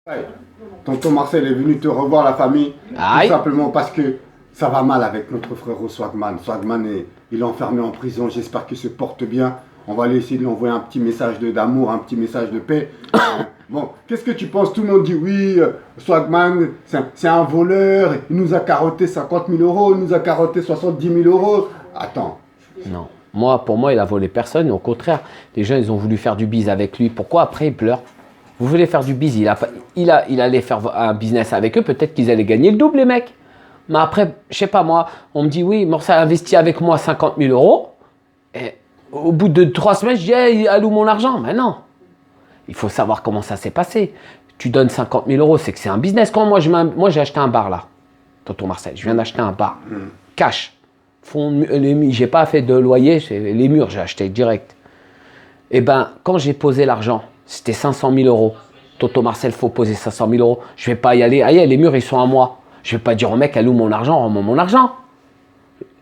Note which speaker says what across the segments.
Speaker 1: Ouais. Tonton Marcel est venu te revoir la famille, tout
Speaker 2: Aïe.
Speaker 1: simplement parce que ça va mal avec notre frérot Swagman. Swagman il est enfermé en prison, j'espère qu'il se porte bien. On va aller essayer de lui envoyer un petit message d'amour, un petit message de paix. Bon, qu'est-ce que tu penses? Tout le monde dit oui, Swagman, c'est un voleur, il nous a carotté 50 000 euros, il nous a carotté 70 000 euros. Attends.
Speaker 2: Non. Pour moi, il a volé personne. Au contraire, les gens, ils ont voulu faire du bise avec lui. Pourquoi après, il pleure? Vous voulez faire du bise, il allait faire un business avec eux. Peut-être qu'ils allaient gagner le double, les mecs. Mais après, je sais pas moi, on me dit oui, Morsa a investi avec moi 50 000 euros. Et au bout de 3 semaines, je dis, hey, alloue mon argent. Mais non. Il faut savoir comment ça s'est passé. Tu donnes 50 000 euros, c'est que c'est un business. Quand moi, j'ai acheté un bar là, tonton Marcel, je viens d'acheter un bar. Cash. J'ai pas fait de loyer, les murs, j'ai acheté direct. Et ben, quand j'ai posé l'argent, c'était 500 000 euros. Tonton Marcel, faut poser 500 000 euros. Je vais pas y aller. Aïe, les murs, ils sont à moi. Je vais pas dire au mec, alloue mon argent, rends-moi mon argent.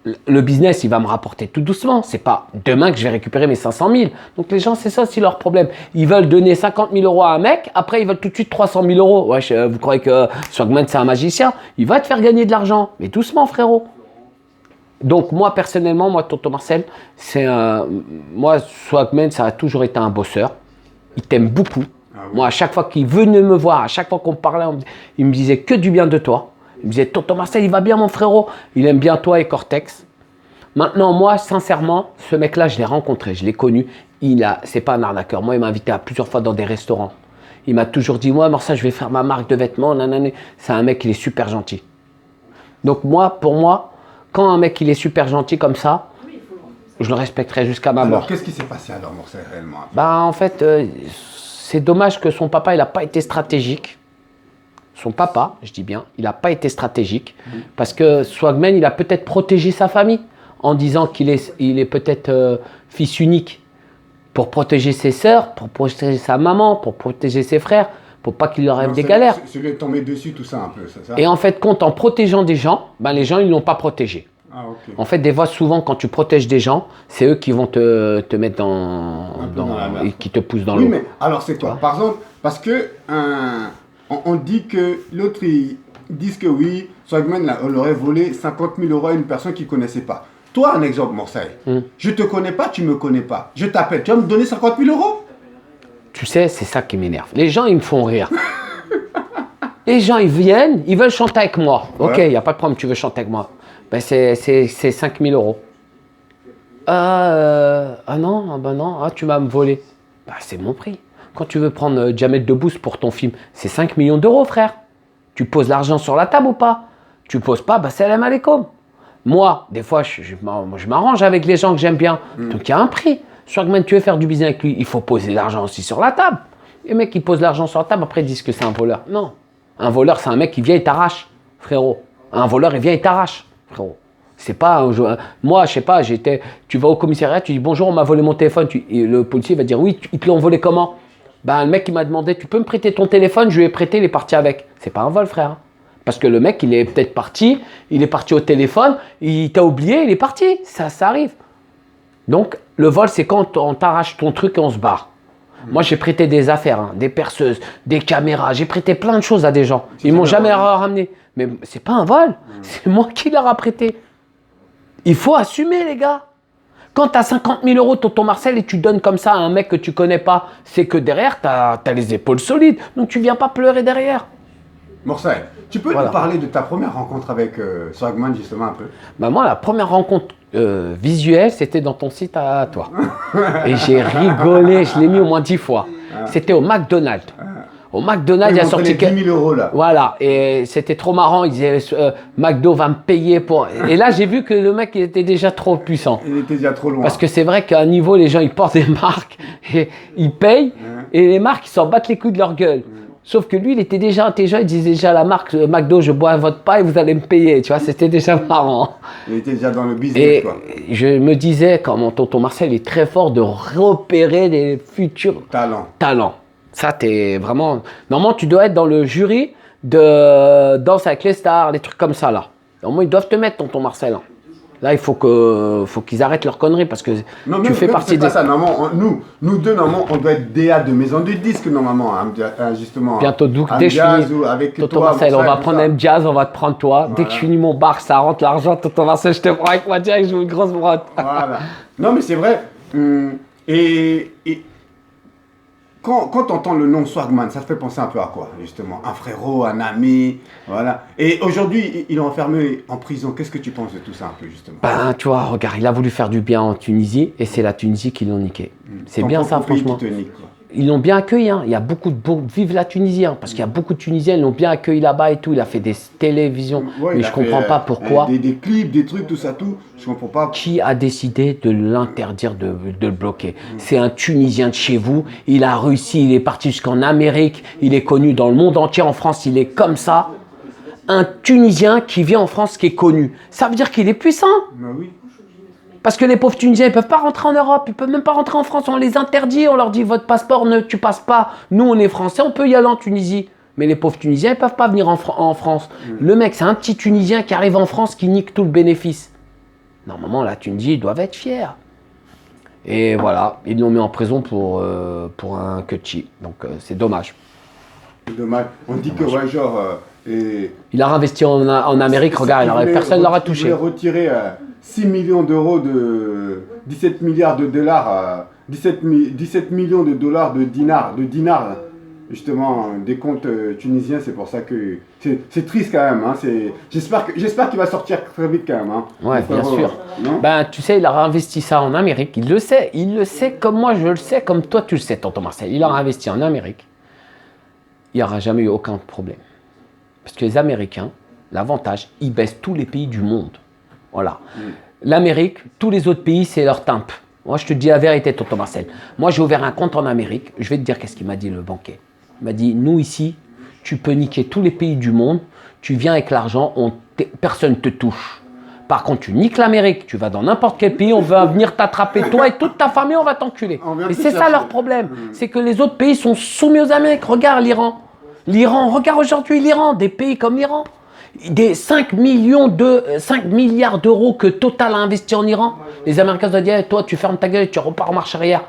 Speaker 2: Le business, il va me rapporter tout doucement. C'est pas demain que je vais récupérer mes 500 000. Donc les gens, c'est ça aussi leur problème. Ils veulent donner 50 000 euros à un mec, après ils veulent tout de suite 300 000 euros. Ouais, vous croyez que Swagman, c'est un magicien? Il va te faire gagner de l'argent. Mais doucement, frérot. Donc moi, personnellement, tonton Marcel, moi, Swagman, ça a toujours été un bosseur. Il t'aime beaucoup.
Speaker 1: Ah oui.
Speaker 2: Moi, à chaque fois qu'il venait me voir, à chaque fois qu'on parlait, il me disait que du bien de toi. Il me disait, tonton Marcel, il va bien, mon frérot. Il aime bien toi et Cortex. Maintenant, moi, sincèrement, ce mec-là, je l'ai rencontré, je l'ai connu. C'est pas un arnaqueur. Moi, il m'a invité à plusieurs fois dans des restaurants. Il m'a toujours dit, moi, Marcel, je vais faire ma marque de vêtements. Nanana. C'est un mec, il est super gentil. Donc pour moi, quand un mec, il est super gentil comme ça, je le respecterai jusqu'à ma mort.
Speaker 1: Alors, qu'est-ce qui s'est passé alors, Marcel, réellement?
Speaker 2: En fait, c'est dommage que son papa, il n'a pas été stratégique. Son papa, je dis bien, il n'a pas été stratégique parce que Swagman, il a peut-être protégé sa famille en disant qu'il est peut-être fils unique pour protéger ses sœurs, pour protéger sa maman, pour protéger ses frères, pour pas qu'il leur arrive des galères.
Speaker 1: C'est lui tombé dessus, tout ça un peu, c'est ça?
Speaker 2: Et en fait, en protégeant des gens, les gens, ils ne l'ont pas protégé.
Speaker 1: Ah, ok.
Speaker 2: En fait, des fois, souvent, quand tu protèges des gens, c'est eux qui vont te mettre
Speaker 1: dans la merde.
Speaker 2: et qui te poussent dans l'eau.
Speaker 1: Oui, mais alors c'est quoi? Par exemple, parce que on dit que l'autre, ils disent que oui, Swagman on aurait volé 50 000 euros à une personne qu'il ne connaissait pas. Toi, un exemple, Marseille. Je te connais pas, tu me connais pas. Je t'appelle, tu vas me donner 50 000 euros?
Speaker 2: Tu sais, c'est ça qui m'énerve. Les gens, ils me font rire. Les gens, ils viennent, ils veulent chanter avec moi.
Speaker 1: Ouais.
Speaker 2: Ok, il n'y a pas de problème, tu veux chanter avec moi. C'est 5 000 euros. Non, tu vas me voler. C'est mon prix. Quand tu veux prendre Jamel Debbouze pour ton film, c'est 5 millions d'euros, frère. Tu poses l'argent sur la table ou pas? Tu poses pas, salam alaikum. Moi, des fois, je m'arrange avec les gens que j'aime bien. Donc, il y a un prix. Swagman, tu veux faire du business avec lui, il faut poser l'argent aussi sur la table. Les mecs qui posent l'argent sur la table, après, ils disent que c'est un voleur. Non. Un voleur, c'est un mec qui vient et t'arrache, frérot. Un voleur, il vient et t'arrache, frérot. C'est pas moi, je sais pas, tu vas au commissariat, tu dis bonjour, on m'a volé mon téléphone. Et le policier va dire oui, ils te l'ont volé comment? Le mec, il m'a demandé, tu peux me prêter ton téléphone? Je lui ai prêté, il est parti avec. C'est pas un vol, frère. Parce que le mec, il est peut-être parti, il est parti au téléphone, il t'a oublié, il est parti. Ça arrive. Donc, le vol, c'est quand on t'arrache ton truc et on se barre. Moi, j'ai prêté des affaires, des perceuses, des caméras, j'ai prêté plein de choses à des gens. Ils m'ont jamais ramené. Mais c'est pas un vol, c'est moi qui leur a prêté. Il faut assumer, les gars. Quand tu as 50 000 euros, tonton Marcel, et tu donnes comme ça à un mec que tu connais pas, c'est que derrière, tu as les épaules solides. Donc, tu viens pas pleurer derrière.
Speaker 1: Marcel, tu peux nous parler de ta première rencontre avec Swagman, justement, un peu?
Speaker 2: Moi, la première rencontre visuelle, c'était dans ton site à toi. Et j'ai rigolé, je l'ai mis au moins 10 fois. C'était au McDonald's. Au McDonald's, il a sorti
Speaker 1: 10 000 euros là.
Speaker 2: Voilà, et c'était trop marrant. Il disait McDo va me payer pour. Et là, j'ai vu que le mec il était déjà trop puissant.
Speaker 1: Il était déjà trop loin.
Speaker 2: Parce que c'est vrai qu'à un niveau, les gens ils portent des marques et ils payent, et les marques ils s'en battent les couilles de leur gueule. Sauf que lui, il était déjà intelligent, il disait déjà à la marque McDo, je bois votre paille, vous allez me payer. Tu vois, c'était déjà marrant.
Speaker 1: Il était déjà dans le business,
Speaker 2: et
Speaker 1: quoi.
Speaker 2: Je me disais, quand mon tonton Marcel est très fort de repérer les futurs talents. Ça, t'es vraiment. Normalement, tu dois être dans le jury de Danse avec les stars, des trucs comme ça, là. Normalement, ils doivent te mettre, tonton Marcel. Là, il faut qu'ils arrêtent leurs conneries parce que
Speaker 1: Non,
Speaker 2: tu fais partie
Speaker 1: c'est
Speaker 2: des...
Speaker 1: pas ça. Normalement, nous deux, normalement, on doit être DA de maison de disque, normalement, justement.
Speaker 2: Bientôt, dès que je finis,
Speaker 1: avec
Speaker 2: Tonton
Speaker 1: toi,
Speaker 2: Marcel, on va
Speaker 1: Moussa,
Speaker 2: prendre
Speaker 1: tout ça.
Speaker 2: M-Jazz, on va te prendre toi. Dès que je
Speaker 1: Voilà.
Speaker 2: finis mon bar, ça rentre l'argent, Tonton Marcel, je te prends avec moi direct, je joue une grosse brotte.
Speaker 1: Voilà. Non, mais c'est vrai. Et quand tu entends le nom Swagman, ça te fait penser un peu à quoi, justement? Un frérot, un ami, voilà. Et aujourd'hui, il est enfermé en prison. Qu'est-ce que tu penses de tout ça, un peu, justement?
Speaker 2: Ben, tu vois, regarde, il a voulu faire du bien en Tunisie et c'est la Tunisie qui l'ont niqué. C'est
Speaker 1: Ton
Speaker 2: bien ça,
Speaker 1: propre pays
Speaker 2: franchement.
Speaker 1: qui te nique, quoi.
Speaker 2: Ils l'ont bien accueilli, hein. Il y a vive la Tunisie, hein, parce qu'il y a beaucoup de Tunisiens, ils l'ont bien accueilli là-bas et tout. Il a fait des télévisions,
Speaker 1: Ouais,
Speaker 2: mais
Speaker 1: il a
Speaker 2: je comprends
Speaker 1: fait,
Speaker 2: pas pourquoi.
Speaker 1: Des clips, des trucs, tout ça, tout. Je comprends pas.
Speaker 2: Qui a décidé de l'interdire, de le bloquer? C'est un Tunisien de chez vous. Il a réussi, il est parti jusqu'en Amérique. Il est connu dans le monde entier. En France, il est comme ça. Un Tunisien qui vient en France, qui est connu. Ça veut dire qu'il est puissant.
Speaker 1: Bah oui.
Speaker 2: Parce que les pauvres Tunisiens, ils peuvent pas rentrer en Europe. Ils peuvent même pas rentrer en France. On les interdit. On leur dit, votre passeport, tu passes pas. Nous, on est Français, on peut y aller en Tunisie. Mais les pauvres Tunisiens, ils peuvent pas venir en France. Le mec, c'est un petit Tunisien qui arrive en France, qui nique tout le bénéfice. Normalement, la Tunisie, ils doivent être fiers. Et voilà, ils l'ont mis en prison pour un cutchi. Donc, c'est dommage.
Speaker 1: C'est dommage. On dit que, ouais, genre.
Speaker 2: Il a réinvesti en Amérique, regarde, personne ne l'aura touché.
Speaker 1: Il voulait retirer 6 millions d'euros de 17 milliards de dollars, 17 millions de dollars de dinars, justement, des comptes tunisiens. C'est pour ça que c'est triste quand même. Hein. J'espère qu'il va sortir très vite quand même. Hein.
Speaker 2: Ouais, bien sûr.
Speaker 1: Non,
Speaker 2: Ben, tu sais, il a réinvesti ça en Amérique. Il le sait comme moi je le sais, comme toi tu le sais, tonton Marcel. Il a réinvesti en Amérique. Il n'y aura jamais eu aucun problème. Parce que les Américains, l'avantage, ils baissent tous les pays du monde. Voilà. L'Amérique, tous les autres pays, c'est leur timpe. Moi, je te dis la vérité, tonton Marcel. Moi, j'ai ouvert un compte en Amérique. Je vais te dire qu'est-ce qu'il m'a dit, le banquier. Il m'a dit, nous, ici, tu peux niquer tous les pays du monde. Tu viens avec l'argent, personne ne te touche. Par contre, tu niques l'Amérique. Tu vas dans n'importe quel pays, on va venir t'attraper, toi et toute ta famille, on va t'enculer. Et c'est ça leur problème. C'est que les autres pays sont soumis aux Amériques. Regarde l'Iran. Regarde aujourd'hui l'Iran, des pays comme l'Iran. Des 5 milliards d'euros que Total a investi en Iran. Les Américains se disent, hey, toi, tu fermes ta gueule et tu repars en marche arrière.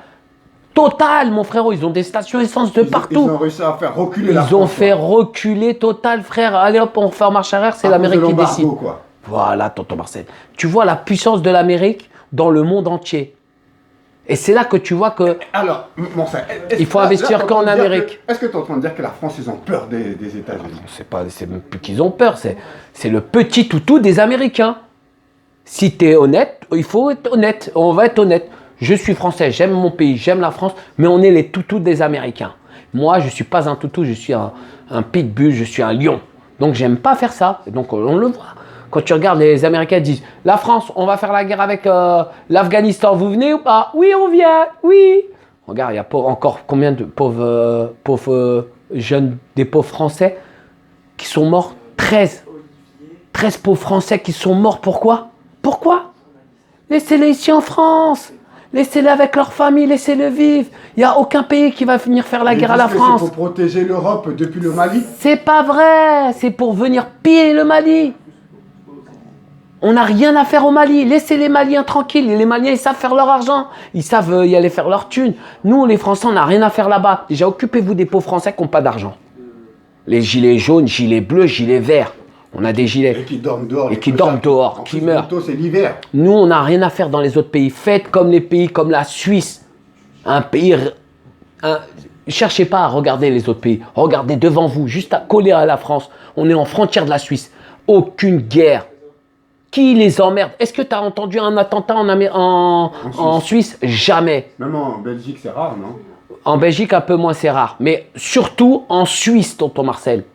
Speaker 2: Total, mon frérot, ils ont des stations essence de partout.
Speaker 1: Ils ont réussi à faire reculer la France.
Speaker 2: Ils ont fait reculer Total, frère. Allez hop, on fait en marche arrière, c'est l'Amérique qui décide.
Speaker 1: Quoi.
Speaker 2: Voilà, tonton Marcel. Tu vois la puissance de l'Amérique dans le monde entier. Et c'est là que tu vois que
Speaker 1: alors, bon,
Speaker 2: il faut investir qu'en Amérique.
Speaker 1: Est-ce que tu es en train de dire que la France, ils ont peur des États-Unis?
Speaker 2: C'est même plus qu'ils ont peur, c'est le petit toutou des Américains. Si tu es honnête, il faut être honnête. On va être honnête. Je suis français, j'aime mon pays, j'aime la France, mais on est les toutous des Américains. Moi, je ne suis pas un toutou, je suis un pitbull, je suis un lion. Donc, j'aime pas faire ça. Et donc, on le voit. Quand tu regardes, les Américains disent « La France, on va faire la guerre avec l'Afghanistan, vous venez ou pas ?»« Oui, on vient, oui !» Regarde, il y a encore combien de pauvres jeunes, des pauvres Français qui sont morts. 13 pauvres Français qui sont morts. Pourquoi? Laissez-les ici en France. Laissez-les avec leur famille, laissez-les vivre. Il n'y a aucun pays qui va venir faire la guerre à la France.
Speaker 1: C'est pour protéger l'Europe depuis le Mali?
Speaker 2: C'est pas vrai, c'est pour venir piller le Mali. On n'a rien à faire au Mali. Laissez les Maliens tranquilles. Les Maliens, ils savent faire leur argent. Ils savent y aller faire leur thune. Nous, les Français, on n'a rien à faire là-bas. Déjà, occupez-vous des pauvres Français qui n'ont pas d'argent. Les gilets jaunes, gilets bleus, gilets verts. On a des gilets.
Speaker 1: Et qui dorment dehors.
Speaker 2: Et qui dorment dehors, qui meurent.
Speaker 1: Bientôt, c'est l'hiver.
Speaker 2: Nous, on n'a rien à faire dans les autres pays. Faites comme les pays comme la Suisse. Un pays... Cherchez pas à regarder les autres pays. Regardez devant vous, juste à coller à la France. On est en frontière de la Suisse. Aucune guerre. Qui les emmerde? Est-ce que tu as entendu un attentat en Suisse? Jamais.
Speaker 1: Même en Belgique, c'est rare, non?
Speaker 2: En Belgique, un peu moins, c'est rare. Mais surtout en Suisse, tonton Marcel.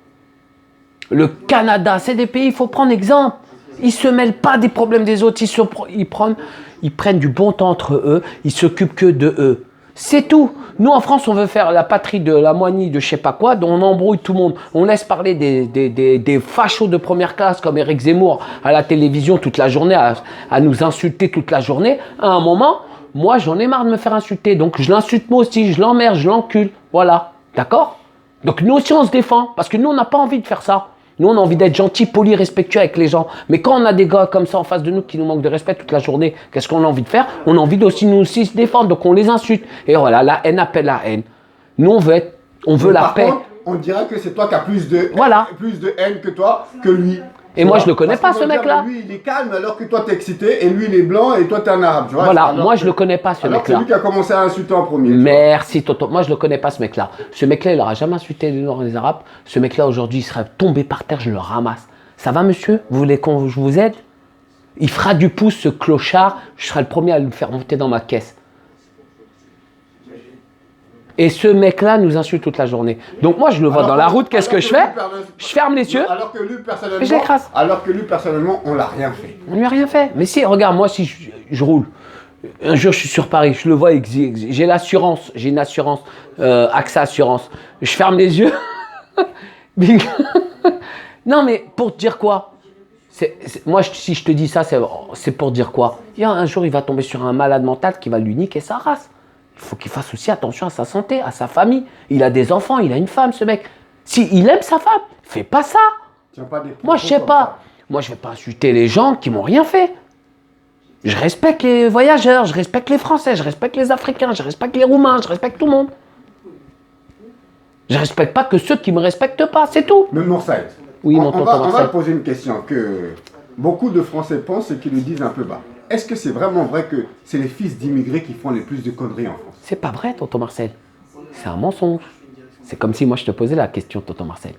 Speaker 2: Le Canada, c'est des pays, il faut prendre exemple. Ils ne se mêlent pas des problèmes des autres. Ils prennent du bon temps entre eux. Ils s'occupent que de eux. C'est tout. Nous, en France, on veut faire la patrie de la moigne de je sais pas quoi, dont on embrouille tout le monde. On laisse parler des fachos de première classe comme Éric Zemmour à la télévision toute la journée, à nous insulter toute la journée. À un moment, moi, j'en ai marre de me faire insulter. Donc, je l'insulte moi aussi, je l'emmerde, je l'encule. Voilà. D'accord? Donc, nous aussi, on se défend. Parce que nous, on n'a pas envie de faire ça. Nous, on a envie d'être gentils, polis, respectueux avec les gens. Mais quand on a des gars comme ça en face de nous qui nous manquent de respect toute la journée, qu'est-ce qu'on a envie de faire? On a envie aussi nous aussi se défendre, donc on les insulte. Et voilà, la haine appelle la haine. Nous, on veut la paix.
Speaker 1: Contre, on dirait que c'est toi qui as plus de haine que toi, que lui.
Speaker 2: Et moi, je le connais pas, ce mec-là.
Speaker 1: Lui, il est calme alors que toi, t'es excité, et lui, il est blanc, et toi, t'es un arabe. Tu vois,
Speaker 2: voilà, moi, je le connais pas, ce mec-là.
Speaker 1: C'est lui qui a commencé à insulter en premier.
Speaker 2: Merci, Toto. Moi, je le connais pas, ce mec-là. Ce mec-là, il n'aura jamais insulté les Noirs et les Arabes. Ce mec-là, aujourd'hui, il serait tombé par terre, je le ramasse. Ça va, monsieur? Vous voulez que je vous aide? Il fera du pouce, ce clochard. Je serai le premier à le faire monter dans ma caisse. Et ce mec-là nous insulte toute la journée. Donc moi, je le vois dans la route, qu'est-ce que je fais? Je ferme les yeux.
Speaker 1: Alors que lui, personnellement,
Speaker 2: je l'écrase.
Speaker 1: Alors que lui, personnellement, on l'a rien fait.
Speaker 2: On lui a rien fait. Mais si, regarde, moi, si je roule, un jour, je suis sur Paris, je le vois, j'ai l'assurance, j'ai une assurance, AXA Assurance. Je ferme les yeux. Non, mais pour te dire quoi? Moi, si je te dis ça, c'est pour dire quoi? Un jour, il va tomber sur un malade mental qui va lui niquer sa race. Il faut qu'il fasse aussi attention à sa santé, à sa famille. Il a des enfants, il a une femme, ce mec. S'il aime sa femme, fais pas ça. Moi, je sais pas. Moi, je vais pas insulter les gens qui m'ont rien fait. Je respecte les voyageurs, je respecte les Français, je respecte les Africains, je respecte les Roumains, je respecte tout le monde. Je respecte pas que ceux qui me respectent pas, c'est tout.
Speaker 1: Mais Morsay,
Speaker 2: oui, mon tonton Marcel.
Speaker 1: On va poser une question que beaucoup de Français pensent et qui le disent un peu bas. Est-ce que c'est vraiment vrai que c'est les fils d'immigrés qui font les plus de conneries en France?
Speaker 2: C'est pas vrai, tonton Marcel. C'est un mensonge. C'est comme si moi je te posais la question, tonton Marcel.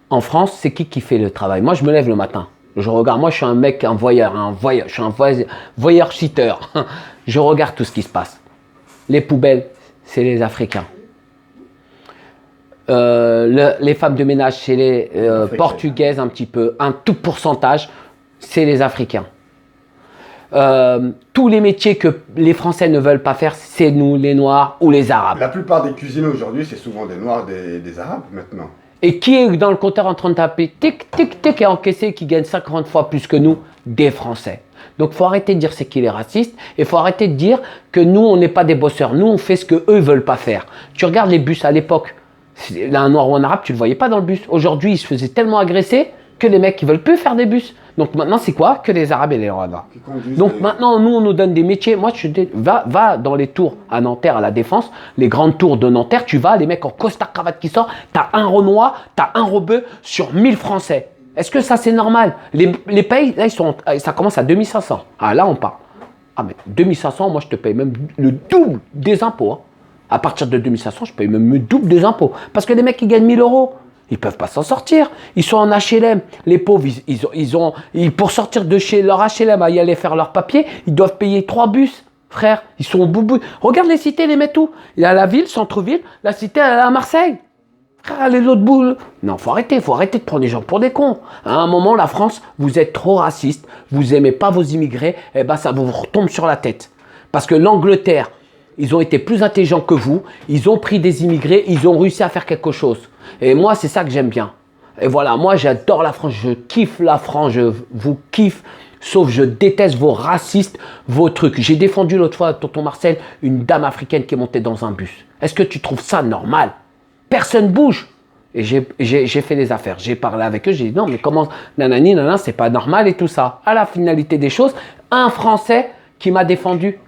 Speaker 2: En France, c'est qui fait le travail? Moi, je me lève le matin. Je regarde. Moi, je suis un mec, un voyeur. Je suis un voyeur-cheater. Je regarde tout ce qui se passe. Les poubelles, c'est les Africains. Les femmes de ménage, c'est les Portugaises un petit peu. Un tout pourcentage, c'est les Africains. Tous les métiers que les Français ne veulent pas faire, c'est nous, les Noirs ou les Arabes.
Speaker 1: La plupart des cuisiniers aujourd'hui, c'est souvent des Noirs, des Arabes maintenant.
Speaker 2: Et qui est dans le compteur en train de taper tic, tic, tic et encaisser, qui gagne 50 fois plus que nous? Des Français. Donc il faut arrêter de dire c'est qu'il est raciste et il faut arrêter de dire que nous, on n'est pas des bosseurs. Nous, on fait ce qu'eux ne veulent pas faire. Tu regardes les bus à l'époque, là, un Noir ou un Arabe, tu ne le voyais pas dans le bus. Aujourd'hui, ils se faisaient tellement agresser que les mecs, ils ne veulent plus faire des bus. Donc maintenant, c'est quoi? Que les Arabes et les Noirs. Donc maintenant, nous, on nous donne des métiers. Moi, va dans les tours à Nanterre, à la Défense, les grandes tours de Nanterre, tu vas, les mecs en costard cravate qui sort, t'as un Renoir, t'as un Rebeu sur 1000 Français. Est-ce que ça, c'est normal? Les pays, là, ça commence à 2500. Ah, là, on parle. Ah, mais 2500, moi, je te paye même le double des impôts. Hein. À partir de 2500, je paye même le double des impôts. Parce que les mecs, ils gagnent 1000 euros. Ils ne peuvent pas s'en sortir. Ils sont en HLM. Les pauvres, pour sortir de chez leur HLM, à y aller faire leur papier, ils doivent payer 3 bus. Frère, ils sont au bout. Regarde les cités, les mettent où? Il y a la ville, centre-ville, la cité, elle est à Marseille. Frère, les autres bouts. Non, faut arrêter de prendre les gens pour des cons. À un moment, la France, vous êtes trop raciste, vous aimez pas vos immigrés, et ben ça vous retombe sur la tête. Parce que l'Angleterre, ils ont été plus intelligents que vous, ils ont pris des immigrés, ils ont réussi à faire quelque chose. Et moi, c'est ça que j'aime bien. Et voilà, moi, j'adore la France, je kiffe la France, je vous kiffe, sauf je déteste vos racistes, vos trucs. J'ai défendu l'autre fois, tonton Marcel, une dame africaine qui est montée dans un bus. Est-ce que tu trouves ça normal? Personne bouge. Et j'ai fait des affaires. J'ai parlé avec eux, j'ai dit non, mais comment, nanani, nanana, c'est pas normal et tout ça. À la finalité des choses, un Français qui m'a défendu.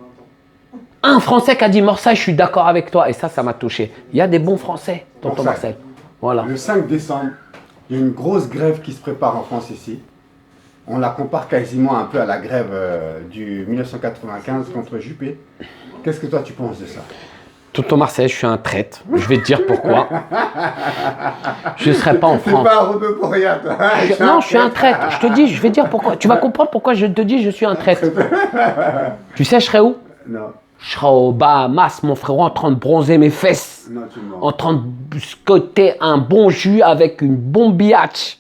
Speaker 2: Un Français qui a dit Morsay, je suis d'accord avec toi. Et ça m'a touché. Il y a des bons Français, tonton Marcel. Voilà.
Speaker 1: Le 5 décembre, il y a une grosse grève qui se prépare en France ici. On la compare quasiment un peu à la grève du 1995 contre Juppé. Qu'est-ce que toi tu penses de ça?
Speaker 2: Tonton Marcel, je suis un traître. Je vais te dire pourquoi. Je ne serai pas en France.
Speaker 1: Tu n'es pas un rebeu pour rien, toi.
Speaker 2: Non, je suis un traître. Je te dis, je vais te dire pourquoi. Tu vas comprendre pourquoi je te dis je suis un traître. Tu sais, je serai où?
Speaker 1: Non.
Speaker 2: Je serai aux Bahamas, mon frérot, en train de bronzer mes fesses.
Speaker 1: Non, tu mens.
Speaker 2: En train de scotter un bon jus avec une bombe biatch.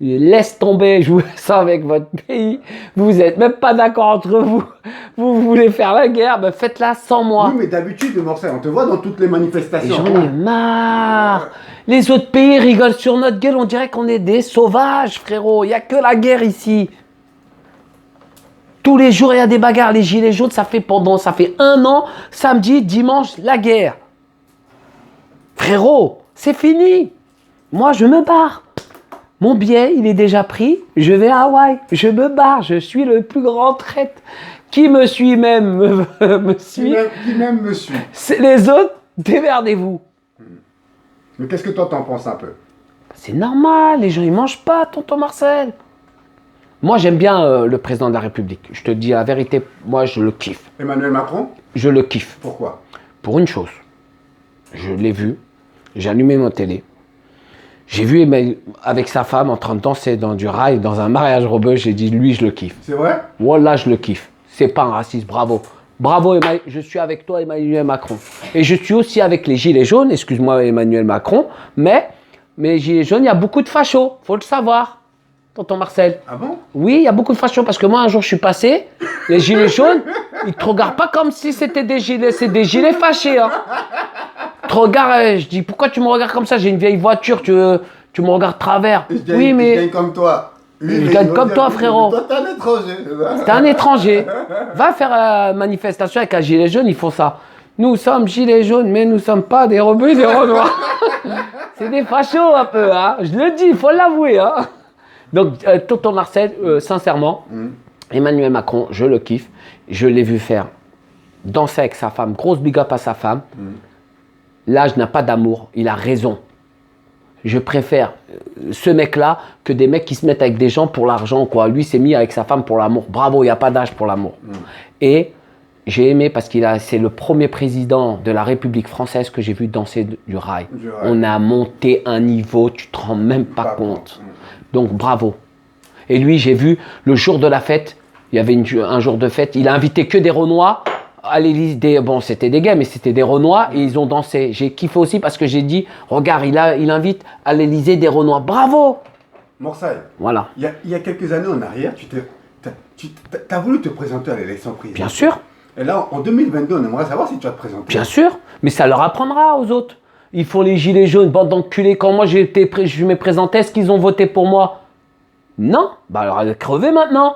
Speaker 2: Laisse tomber, jouer ça avec votre pays. Vous n'êtes même pas d'accord entre vous. Vous voulez faire la guerre, ben faites-la sans moi.
Speaker 1: Oui, mais d'habitude, Morsay, on te voit dans toutes les manifestations.
Speaker 2: Et j'en ai marre. Les autres pays rigolent sur notre gueule, on dirait qu'on est des sauvages, frérot. Il n'y a que la guerre ici. Tous les jours, il y a des bagarres. Les gilets jaunes, ça fait 1 an, samedi, dimanche, la guerre. Frérot, c'est fini. Moi, je me barre. Mon billet, il est déjà pris. Je vais à Hawaï. Je me barre. Je suis le plus grand traître. Qui me suit même me suit.
Speaker 1: Qui même me suit.
Speaker 2: C'est les autres, démerdez-vous.
Speaker 1: Mais qu'est-ce que toi t'en penses un peu?
Speaker 2: C'est normal, les gens ils mangent pas, tonton Marcel. Moi j'aime bien le président de la République. Je te dis la vérité, moi je le kiffe.
Speaker 1: Emmanuel Macron?
Speaker 2: Je le kiffe.
Speaker 1: Pourquoi?
Speaker 2: Pour une chose, je l'ai vu, j'ai allumé ma télé. J'ai vu avec sa femme en train de danser dans du rail, dans un mariage rebeu, j'ai dit lui je le kiffe.
Speaker 1: C'est vrai?
Speaker 2: Wallah je le kiffe. C'est pas un raciste, bravo. Bravo, je suis avec toi, Emmanuel Macron. Et je suis aussi avec les Gilets jaunes, excuse-moi, Emmanuel Macron, mais les Gilets jaunes, il y a beaucoup de fachos, faut le savoir, tonton Marcel.
Speaker 1: Ah bon?
Speaker 2: Oui, il y a beaucoup de fachos, parce que moi, un jour, je suis passé, les Gilets jaunes, ils te regardent pas comme si c'était des gilets, c'est des gilets fâchés. Hein. Ils te regardent, je dis, pourquoi tu me regardes comme ça? J'ai une vieille voiture, tu me regardes travers. Oui, mais...
Speaker 1: Je gagne comme toi.
Speaker 2: Je gagne comme toi, frérot.
Speaker 1: Toi, t'es un étranger.
Speaker 2: T'es un étranger. Va faire la manifestation avec un gilet jaune, ils font ça. Nous sommes gilets jaunes, mais nous ne sommes pas des rebeux, des renois. C'est des fachos un peu, hein. Je le dis, il faut l'avouer. Hein. Donc, tonton Marcel, sincèrement, Emmanuel Macron, je le kiffe. Je l'ai vu faire danser avec sa femme, grosse big up à sa femme. L'âge n'a pas d'amour, il a raison. Je préfère ce mec-là que des mecs qui se mettent avec des gens pour l'argent, quoi. Lui s'est mis avec sa femme pour l'amour. Bravo, il n'y a pas d'âge pour l'amour. Et j'ai aimé parce c'est le premier président de la République française que j'ai vu danser du rail. On a monté un niveau, tu te rends même pas compte. Donc bravo. Et lui, j'ai vu le jour de la fête, il y avait un jour de fête, il a invité que des Renois. À l'Élysée, bon, c'était des gays, mais c'était des Renois et ils ont dansé. J'ai kiffé aussi parce que j'ai dit, regarde, il invite à l'Élysée des Renois. Bravo!
Speaker 1: Morsaï,
Speaker 2: Voilà.
Speaker 1: Il y a quelques années en arrière, tu as voulu te présenter à l'élection présidentielle.
Speaker 2: Bien sûr.
Speaker 1: Et là, en 2022, on aimerait savoir si tu vas te présenter.
Speaker 2: Bien sûr, mais ça leur apprendra aux autres. Ils font les gilets jaunes, bande d'enculés. Quand moi je me présentais, est-ce qu'ils ont voté pour moi? Non. Bah alors, crevez maintenant.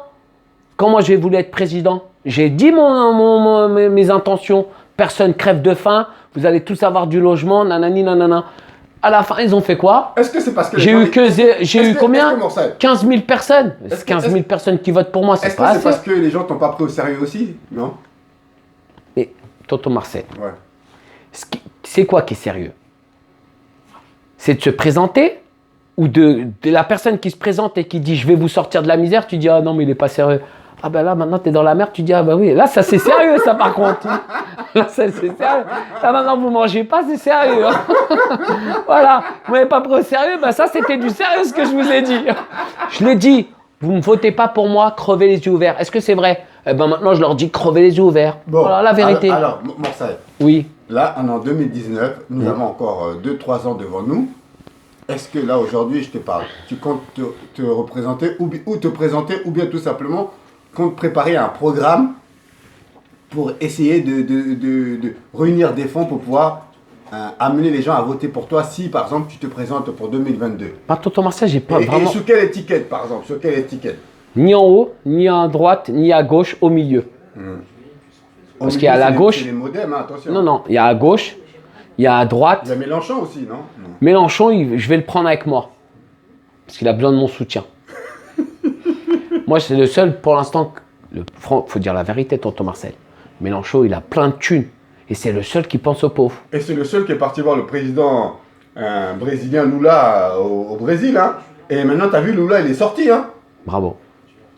Speaker 2: Quand moi j'ai voulu être président, j'ai dit mes intentions. Personne crève de faim. Vous allez tous avoir du logement, nanani, nanana. À la fin, ils ont fait quoi?
Speaker 1: Est-ce que c'est parce que...
Speaker 2: J'ai eu combien? 15 000 personnes. 15 000 personnes qui votent pour moi, c'est pas assez.
Speaker 1: Est-ce que c'est parce que les gens t'ont pas pris au sérieux aussi? Non?
Speaker 2: Mais, tonton Marcel,
Speaker 1: Ouais.
Speaker 2: c'est quoi qui est sérieux? C'est de se présenter? Ou de la personne qui se présente et qui dit « je vais vous sortir de la misère », tu dis « ah non, mais il n'est pas sérieux ». Ah ben là, maintenant, tu es dans la merde, tu dis « ah ben oui ». Là, ça, c'est sérieux, ça, par contre. Là, ça, c'est sérieux. Là, maintenant, vous ne mangez pas, c'est sérieux. Hein. Voilà. Vous m'avez pas pris au sérieux, ben ça, c'était du sérieux, ce que je vous ai dit. Je l'ai dit. Vous ne me votez pas pour moi, crevez les yeux ouverts. Est-ce que c'est vrai? Eh ben maintenant, je leur dis crevez les yeux ouverts. Bon, voilà la vérité.
Speaker 1: Alors Morsaï.
Speaker 2: Oui.
Speaker 1: Là, on est en 2019. Nous avons encore 2-3 ans devant nous. Est-ce que là, aujourd'hui, je te parle, tu comptes te représenter ou te présenter ou bien tout simplement compte préparer un programme pour essayer de réunir des fonds pour pouvoir amener les gens à voter pour toi si, par exemple, tu te présentes pour 2022?
Speaker 2: Pas tonton Marcel, j'ai pas vraiment...
Speaker 1: Et sous quelle étiquette, par exemple? Sur quelle étiquette?
Speaker 2: Ni en haut, ni à droite, ni à gauche, au milieu. Parce qu'il y a à la gauche...
Speaker 1: C'est les modems, hein, attention.
Speaker 2: Non, il y a à gauche, il y a à droite.
Speaker 1: Il y a Mélenchon aussi, non?
Speaker 2: Mélenchon, je vais le prendre avec moi. Parce qu'il a besoin de mon soutien. Moi, c'est le seul, pour l'instant, faut dire la vérité, tonton Marcel. Mélenchon, il a plein de thunes. Et c'est le seul qui pense aux pauvres.
Speaker 1: Et c'est le seul qui est parti voir le président brésilien Lula au Brésil. Hein. Et maintenant, tu as vu, Lula, il est sorti. Hein.
Speaker 2: Bravo.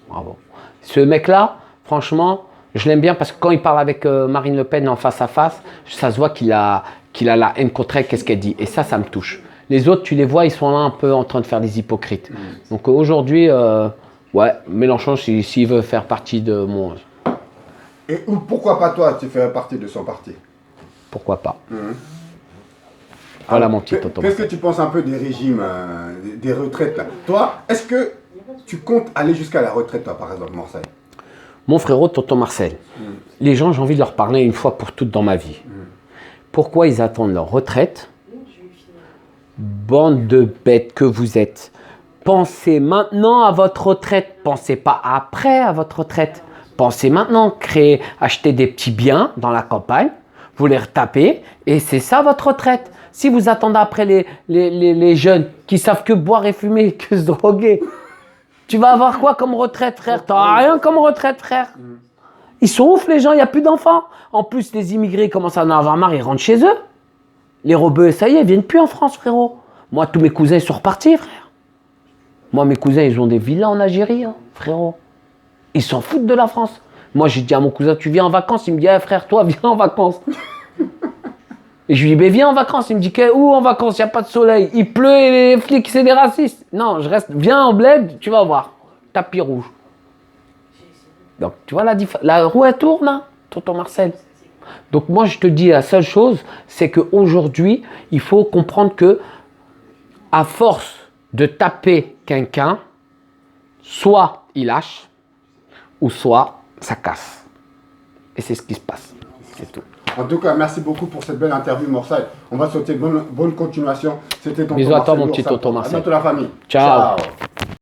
Speaker 2: Bravo. Ce mec-là, franchement, je l'aime bien parce que quand il parle avec Marine Le Pen en face à face, ça se voit qu'il a la haine contre elle, qu'est-ce qu'elle dit. Et ça me touche. Les autres, tu les vois, ils sont là un peu en train de faire des hypocrites. Donc aujourd'hui, ouais, Mélenchon, s'il veut faire partie de mon...
Speaker 1: Et pourquoi pas toi, tu fais partie de son parti?
Speaker 2: Pourquoi pas? Voilà mon petit tonton.
Speaker 1: Qu'est-ce que tu penses un peu des régimes, des retraites là? Toi, est-ce que tu comptes aller jusqu'à la retraite, toi, par exemple, Marseille?
Speaker 2: Mon frérot, tonton Marcel, les gens, j'ai envie de leur parler une fois pour toutes dans ma vie. Pourquoi ils attendent leur retraite? Bande de bêtes que vous êtes. Pensez maintenant à votre retraite. Pensez pas après à votre retraite. Pensez maintenant, acheter des petits biens dans la campagne, vous les retapez et c'est ça votre retraite. Si vous attendez après les jeunes qui savent que boire et fumer, que se droguer, tu vas avoir quoi comme retraite, frère? Tu n'auras rien comme retraite, frère. Ils sont ouf, les gens, il n'y a plus d'enfants. En plus, les immigrés commencent à en avoir marre, ils rentrent chez eux. Les rebeux, ça y est, ils viennent plus en France, frérot. Moi, tous mes cousins, ils sont repartis, frère. Moi, mes cousins, ils ont des villas en Algérie, hein, frérot. Ils s'en foutent de la France. Moi, j'ai dit à mon cousin, tu viens en vacances? Il me dit, hey, frère, toi, viens en vacances. Et je lui dis, mais viens en vacances. Il me dit, où en vacances? Il n'y a pas de soleil. Il pleut et les flics, c'est des racistes. Non, je reste. Viens en bled, tu vas voir. Tapis rouge. Donc, tu vois la roue, elle tourne, hein, tonton Marcel. Donc, moi, je te dis, la seule chose, c'est qu'aujourd'hui, il faut comprendre que, à force de taper quelqu'un, soit il lâche, ou soit ça casse. Et c'est ce qui se passe. C'est tout.
Speaker 1: En tout cas, merci beaucoup pour cette belle interview, Morsay. On va souhaiter bonne continuation. C'était ton
Speaker 2: Bisous à toi, mon petit tonton Marcel.
Speaker 1: À bientôt la famille.
Speaker 2: Ciao.
Speaker 1: Ciao.